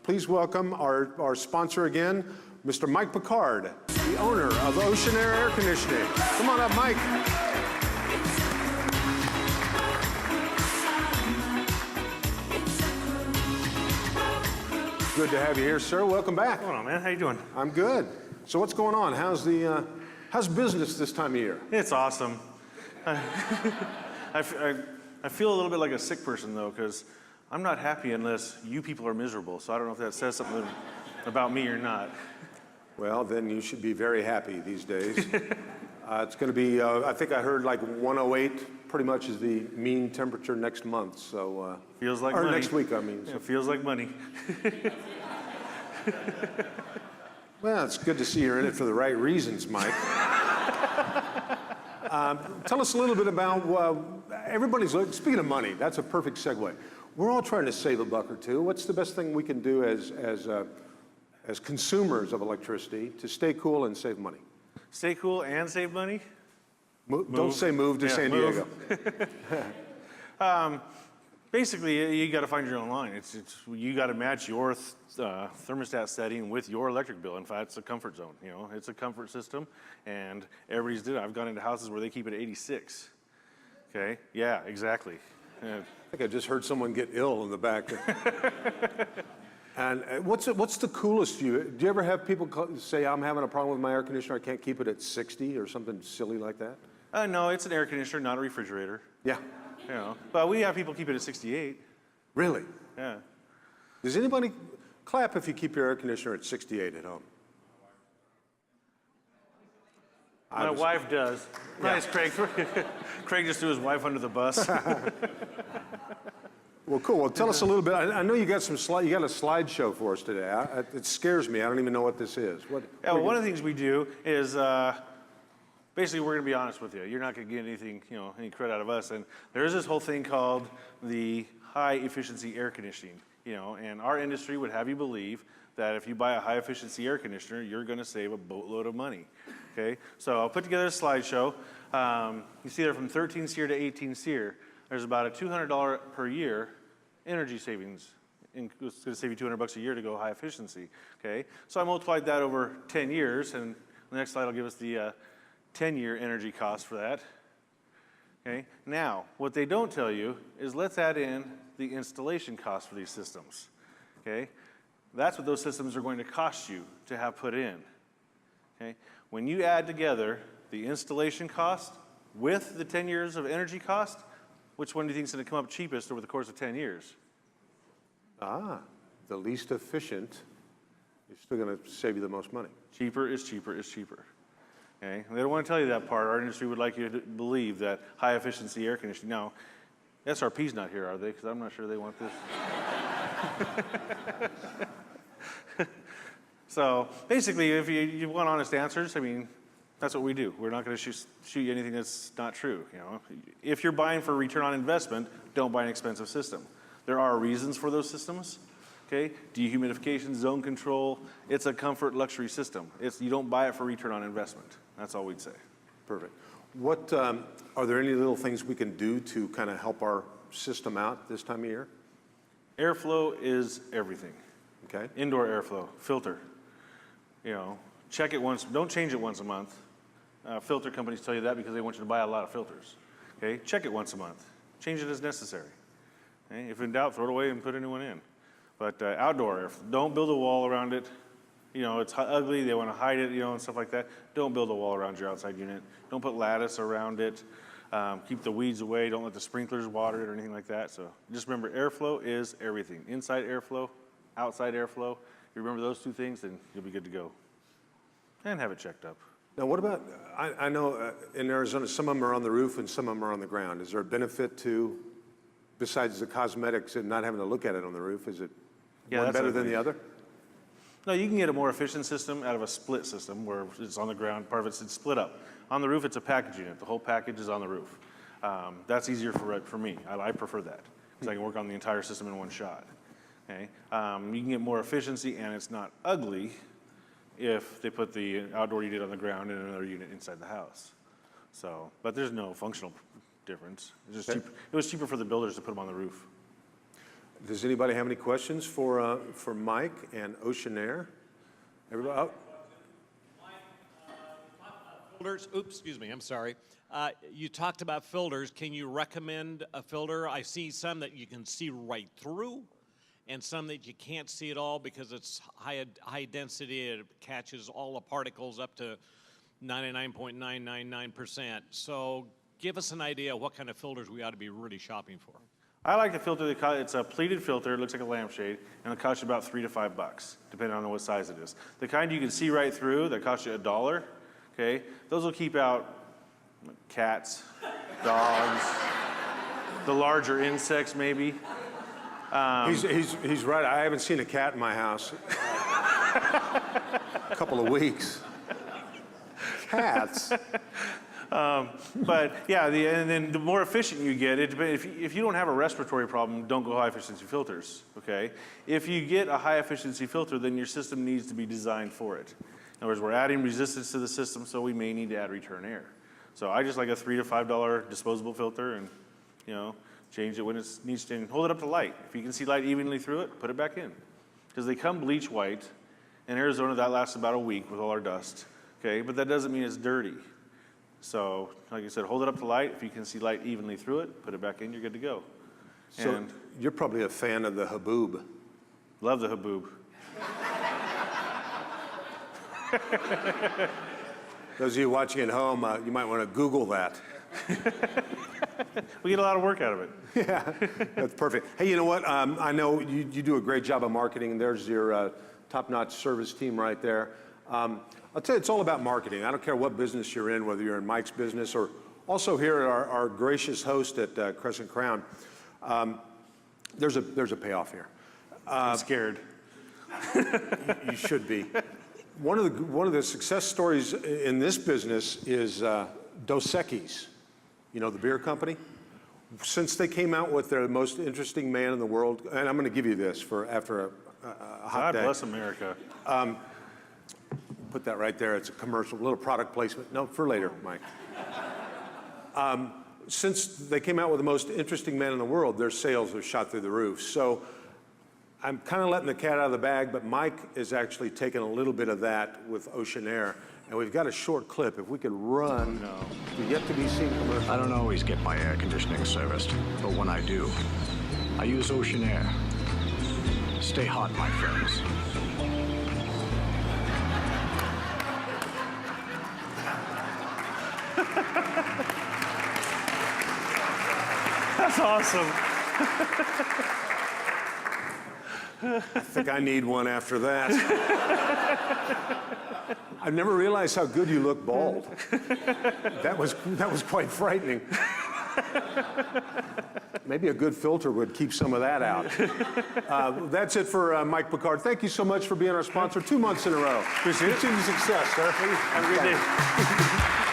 Please welcome our sponsor again, Mr. Mike Pickard, the owner of Ocean Air Conditioning. Come on up, Mike. Good to have you here, sir. Welcome back. What's going on, man? How you doing? I'm good. So what's going on? How's business this time of year? It's awesome. I feel a little bit like a sick person, though, because I'm not happy unless you people are miserable. So I don't know if that says something about me or not. Well, then you should be very happy these days. It's going to be, I think I heard like 108 pretty much is the mean temperature next month. So feels like or money. Next week, I mean. Yeah, it feels like money. Well, it's good to see you're in it for the right reasons, Mike. Tell us a little bit about, speaking of money, that's a perfect segue. We're all trying to save a buck or two. What's the best thing we can do as consumers of electricity to stay cool and save money? Stay cool and save money? Move. Don't say move to San Diego. Basically, you got to find your own line. You got to match your thermostat setting with your electric bill. In fact, it's a comfort zone. You know, it's a comfort system, and everybody's did it. I've gone into houses where they keep it at 86. Okay. Yeah. Exactly. Yeah. I think I just heard someone get ill in the back. And what's the coolest view? Do you ever have people say, I'm having a problem with my air conditioner, I can't keep it at 60 or something silly like that? No, it's an air conditioner, not a refrigerator. Yeah. You know, but we have people keep it at 68. Really? Yeah. Does anybody clap if you keep your air conditioner at 68 at home? My wife does. Yeah. Nice, Craig. Craig just threw his wife under the bus. Well, cool. Well, tell us a little bit. I know you got a slideshow for us today. It scares me. I don't even know what this is. Well, one of the things we do is basically we're going to be honest with you. You're not going to get anything, any credit out of us. And there's this whole thing called the high efficiency air conditioning. And our industry would have you believe that if you buy a high efficiency air conditioner, you're going to save a boatload of money. Okay, so I'll put together a slideshow. You see there from 13 SEER to 18 SEER, there's about a $200 per year energy savings. It's going to save you $200 a year to go high efficiency. Okay, so I multiplied that over 10 years, and the next slide will give us the 10-year energy cost for that. Okay, now what they don't tell you is let's add in the installation cost for these systems. Okay, that's what those systems are going to cost you to have put in. Okay, when you add together the installation cost with the 10 years of energy cost, which one do you think is going to come up cheapest over the course of 10 years? The least efficient is still going to save you the most money. Cheaper is cheaper is cheaper. Okay? And they don't want to tell you that part. Our industry would like you to believe that high efficiency air conditioning. Now, SRP's not here, are they? Because I'm not sure they want this. So basically, if you want honest answers, I mean, that's what we do. We're not going to shoot you anything that's not true. If you're buying for return on investment, don't buy an expensive system. There are reasons for those systems. Okay, dehumidification, zone control. It's a comfort luxury system. You don't buy it for return on investment. That's all we'd say. Perfect. What are there any little things we can do to kind of help our system out this time of year? Airflow is everything. Okay. Indoor airflow, filter. Check it once. Don't change it once a month. Filter companies tell you that because they want you to buy a lot of filters. Okay, check it once a month. Change it as necessary. Okay? If in doubt, throw it away and put a new one in. But outdoor airflow, don't build a wall around it. It's ugly. They want to hide it, and stuff like that. Don't build a wall around your outside unit. Don't put lattice around it. Keep the weeds away. Don't let the sprinklers water it or anything like that. So just remember, airflow is everything. Inside airflow, outside airflow. You remember those two things, then you'll be good to go. And have it checked up. Now, what about, I know in Arizona, some of them are on the roof and some of them are on the ground. Is there a benefit to, besides the cosmetics and not having to look at it on the roof, is it one better than the other? No, you can get a more efficient system out of a split system where it's on the ground, part of it's split up. On the roof, it's a package unit. The whole package is on the roof. That's easier for me. I prefer that because I can work on the entire system in one shot. Okay? You can get more efficiency and it's not ugly if they put the outdoor unit on the ground and another unit inside the house. So, but there's no functional difference. It's just cheap. It was cheaper for the builders to put them on the roof. Does anybody have any questions for Mike and Oceanair? Everybody, oh. Filters, oops, excuse me, I'm sorry. You talked about filters. Can you recommend a filter? I see some that you can see right through and some that you can't see at all because it's high density. It catches all the particles up to 99.999%. So give us an idea of what kind of filters we ought to be really shopping for. I like the filter it's a pleated filter, it looks like a lampshade, and it costs you about $3 to $5, depending on what size it is. The kind you can see right through that costs you $1, okay? Those will keep out cats, dogs, the larger insects maybe. He's right. I haven't seen a cat in my house a couple of weeks. Cats. But yeah, and then the more efficient you get, if you don't have a respiratory problem, don't go high efficiency filters, okay? If you get a high efficiency filter, then your system needs to be designed for it. In other words, we're adding resistance to the system, so we may need to add return air. So I just like a $3 to $5 disposable filter and, change it when it needs to, and hold it up to light. If you can see light evenly through it, put it back in. Because they come bleach white. In Arizona, that lasts about a week with all our dust, okay? But that doesn't mean it's dirty. So, like I said, hold it up to light. If you can see light evenly through it, put it back in, you're good to go. So and you're probably a fan of the Haboob. love the Haboob. Those of you watching at home, you might want to Google that. We get a lot of work out of it. Yeah, that's perfect. Hey, you know what? I know you do a great job of marketing. There's your top-notch service team right there. I'll tell you, it's all about marketing. I don't care what business you're in, whether you're in Mike's business or also here at our gracious host at Crescent Crown. There's a payoff here. I'm scared. You should be. One of the success stories in this business is Dos Equis, the beer company. Since they came out with their most interesting man in the world, and I'm going to give you this after a hot day. God bless America. Put that right there. It's a commercial, little product placement. No, for later, Mike. Since they came out with the most interesting man in the world, their sales have shot through the roof. So I'm kind of letting the cat out of the bag, but Mike is actually taking a little bit of that with Oceanair. And we've got a short clip. If we could run the yet-to-be-seen commercial. I don't always get my air conditioning serviced, but when I do, I use Oceanair. Stay hot, my friends. That's awesome. I think I need one after that. I've never realized how good you look bald. That was quite frightening. Maybe a good filter would keep some of that out. That's it for Mike Pickard. Thank you so much for being our sponsor 2 months in a row. Appreciate it. Continued success, sir. Have a good day.